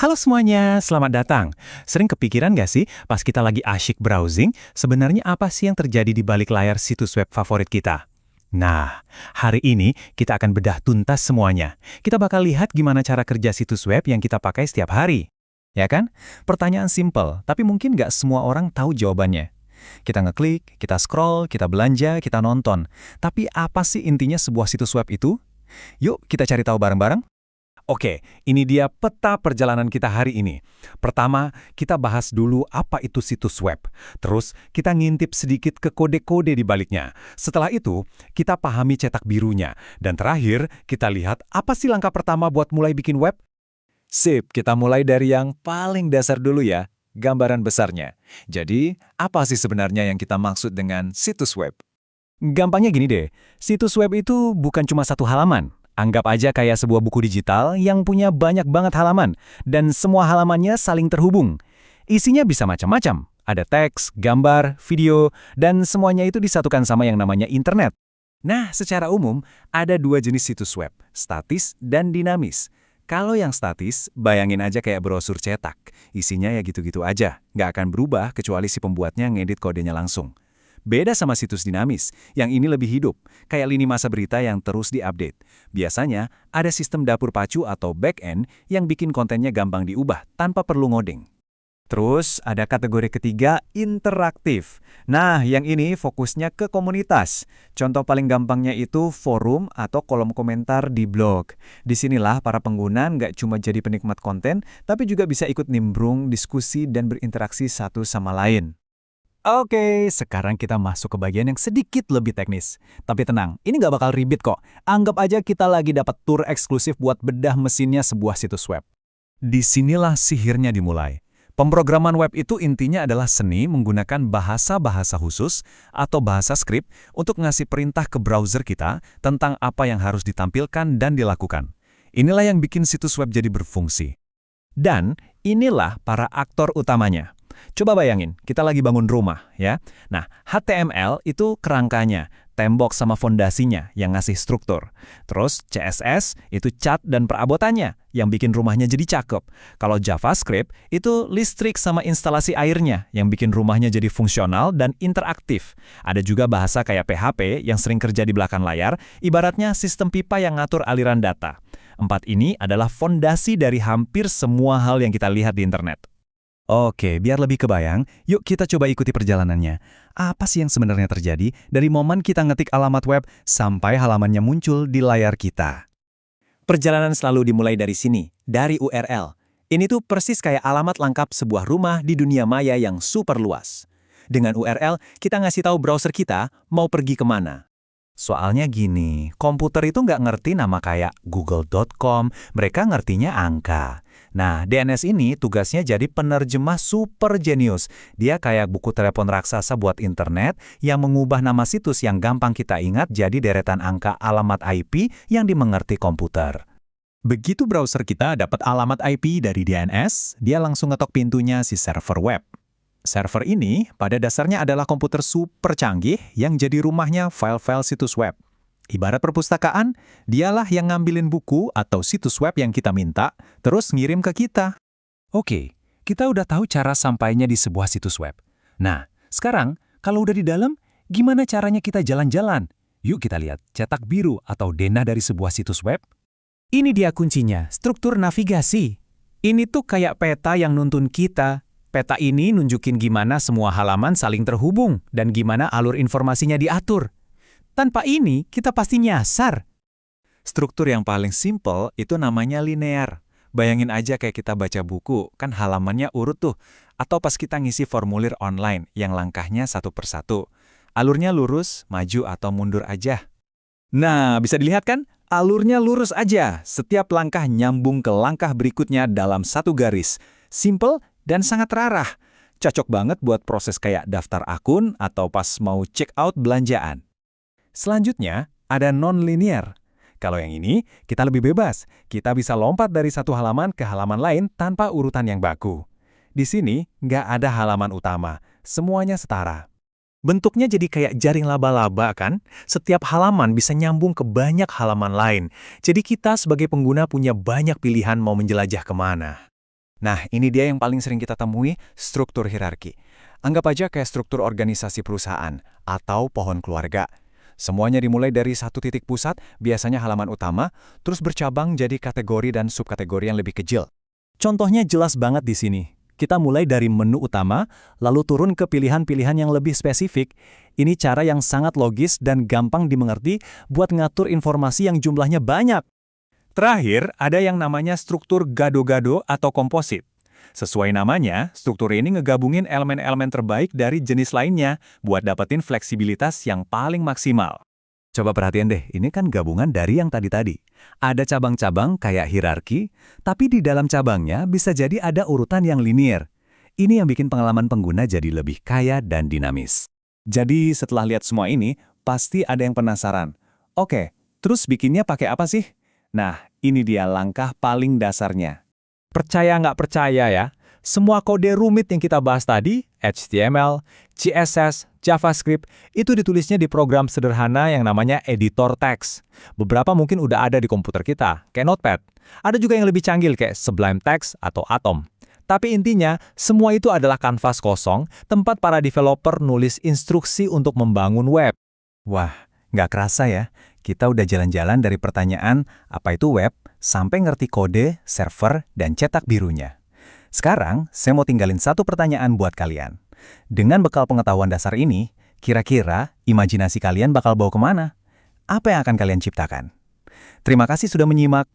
Halo semuanya, selamat datang. Sering kepikiran gak sih pas kita lagi asyik browsing, sebenarnya apa sih yang terjadi di balik layar situs web favorit kita? Nah, hari ini kita akan bedah tuntas semuanya. Kita bakal lihat gimana cara kerja situs web yang kita pakai setiap hari. Ya kan? Pertanyaan simple, tapi mungkin nggak semua orang tahu jawabannya. Kita ngeklik, kita scroll, kita belanja, kita nonton. Tapi apa sih intinya sebuah situs web itu? Yuk kita cari tahu bareng-bareng. Oke, ini dia peta perjalanan kita hari ini. Pertama, kita bahas dulu apa itu situs web. Terus, kita ngintip sedikit ke kode-kode di baliknya. Setelah itu, kita pahami cetak birunya. Dan terakhir, kita lihat apa sih langkah pertama buat mulai bikin web? Sip, kita mulai dari yang paling dasar dulu ya, gambaran besarnya. Jadi, apa sih sebenarnya yang kita maksud dengan situs web? Gampangnya gini deh, situs web itu bukan cuma satu halaman. Anggap aja kayak sebuah buku digital yang punya banyak banget halaman, dan semua halamannya saling terhubung. Isinya bisa macam-macam, ada teks, gambar, video, dan semuanya itu disatukan sama yang namanya internet. Nah, secara umum, ada dua jenis situs web, statis dan dinamis. Kalau yang statis, bayangin aja kayak brosur cetak. Isinya ya gitu-gitu aja, nggak akan berubah kecuali si pembuatnya ngedit kodenya langsung. Beda sama situs dinamis, yang ini lebih hidup, kayak lini masa berita yang terus diupdate. Biasanya, ada sistem dapur pacu atau back-end yang bikin kontennya gampang diubah tanpa perlu ngoding. Terus, ada kategori ketiga, interaktif. Nah, yang ini fokusnya ke komunitas. Contoh paling gampangnya itu forum atau kolom komentar di blog. Disinilah para pengguna nggak cuma jadi penikmat konten, tapi juga bisa ikut nimbrung, diskusi, dan berinteraksi satu sama lain. Oke, sekarang kita masuk ke bagian yang sedikit lebih teknis. Tapi tenang, ini nggak bakal ribet kok. Anggap aja kita lagi dapat tur eksklusif buat bedah mesinnya sebuah situs web. Disinilah sihirnya dimulai. Pemrograman web itu intinya adalah seni menggunakan bahasa-bahasa khusus atau bahasa skrip untuk ngasih perintah ke browser kita tentang apa yang harus ditampilkan dan dilakukan. Inilah yang bikin situs web jadi berfungsi. Dan inilah para aktor utamanya. Coba bayangin, kita lagi bangun rumah, ya. Nah, HTML itu kerangkanya, tembok sama fondasinya yang ngasih struktur. Terus CSS itu cat dan perabotannya yang bikin rumahnya jadi cakep. Kalau JavaScript itu listrik sama instalasi airnya yang bikin rumahnya jadi fungsional dan interaktif. Ada juga bahasa kayak PHP yang sering kerja di belakang layar, ibaratnya sistem pipa yang ngatur aliran data. Empat ini adalah fondasi dari hampir semua hal yang kita lihat di internet. Oke, biar lebih kebayang, yuk kita coba ikuti perjalanannya. Apa sih yang sebenarnya terjadi dari momen kita ngetik alamat web sampai halamannya muncul di layar kita? Perjalanan selalu dimulai dari sini, dari URL. Ini tuh persis kayak alamat lengkap sebuah rumah di dunia maya yang super luas. Dengan URL, kita ngasih tahu browser kita mau pergi kemana. Soalnya gini, komputer itu nggak ngerti nama kayak google.com, mereka ngertinya angka. Nah, DNS ini tugasnya jadi penerjemah super jenius. Dia kayak buku telepon raksasa buat internet yang mengubah nama situs yang gampang kita ingat jadi deretan angka alamat IP yang dimengerti komputer. Begitu browser kita dapat alamat IP dari DNS, dia langsung ngetok pintunya si server web. Server ini pada dasarnya adalah komputer super canggih yang jadi rumahnya file-file situs web. Ibarat perpustakaan, dialah yang ngambilin buku atau situs web yang kita minta, terus ngirim ke kita. Oke, kita udah tahu cara sampainya di sebuah situs web. Nah, sekarang kalau udah di dalam, gimana caranya kita jalan-jalan? Yuk kita lihat cetak biru atau denah dari sebuah situs web. Ini dia kuncinya, struktur navigasi. Ini tuh kayak peta yang nuntun kita. Peta ini nunjukin gimana semua halaman saling terhubung dan gimana alur informasinya diatur. Tanpa ini, kita pasti nyasar. Struktur yang paling simple itu namanya linear. Bayangin aja kayak kita baca buku, kan halamannya urut tuh. Atau pas kita ngisi formulir online yang langkahnya satu persatu. Alurnya lurus, maju atau mundur aja. Nah, bisa dilihat kan? Alurnya lurus aja. Setiap langkah nyambung ke langkah berikutnya dalam satu garis. Simple dan sangat terarah. Cocok banget buat proses kayak daftar akun atau pas mau check out belanjaan. Selanjutnya, ada non-linear. Kalau yang ini, kita lebih bebas. Kita bisa lompat dari satu halaman ke halaman lain tanpa urutan yang baku. Di sini, nggak ada halaman utama. Semuanya setara. Bentuknya jadi kayak jaring laba-laba kan? Setiap halaman bisa nyambung ke banyak halaman lain. Jadi kita sebagai pengguna punya banyak pilihan mau menjelajah kemana. Nah, ini dia yang paling sering kita temui, struktur hierarki. Anggap aja kayak struktur organisasi perusahaan atau pohon keluarga. Semuanya dimulai dari satu titik pusat, biasanya halaman utama, terus bercabang jadi kategori dan subkategori yang lebih kecil. Contohnya jelas banget di sini. Kita mulai dari menu utama, lalu turun ke pilihan-pilihan yang lebih spesifik. Ini cara yang sangat logis dan gampang dimengerti buat ngatur informasi yang jumlahnya banyak. Terakhir, ada yang namanya struktur gado-gado atau komposit. Sesuai namanya, struktur ini ngegabungin elemen-elemen terbaik dari jenis lainnya buat dapetin fleksibilitas yang paling maksimal. Coba perhatian deh, ini kan gabungan dari yang tadi-tadi. Ada cabang-cabang kayak hierarki, tapi di dalam cabangnya bisa jadi ada urutan yang linier. Ini yang bikin pengalaman pengguna jadi lebih kaya dan dinamis. Jadi setelah lihat semua ini, pasti ada yang penasaran. Oke, terus bikinnya pakai apa sih? Nah, ini dia langkah paling dasarnya. Percaya nggak percaya ya, semua kode rumit yang kita bahas tadi, HTML, CSS, JavaScript, itu ditulisnya di program sederhana yang namanya editor teks. Beberapa mungkin udah ada di komputer kita, kayak Notepad. Ada juga yang lebih canggih kayak Sublime Text atau Atom. Tapi intinya, semua itu adalah kanvas kosong, tempat para developer nulis instruksi untuk membangun web. Wah, nggak kerasa ya, kita udah jalan-jalan dari pertanyaan apa itu web, sampai ngerti kode, server, dan cetak birunya. Sekarang, saya mau tinggalin satu pertanyaan buat kalian. Dengan bekal pengetahuan dasar ini, kira-kira imajinasi kalian bakal bawa kemana? Apa yang akan kalian ciptakan? Terima kasih sudah menyimak.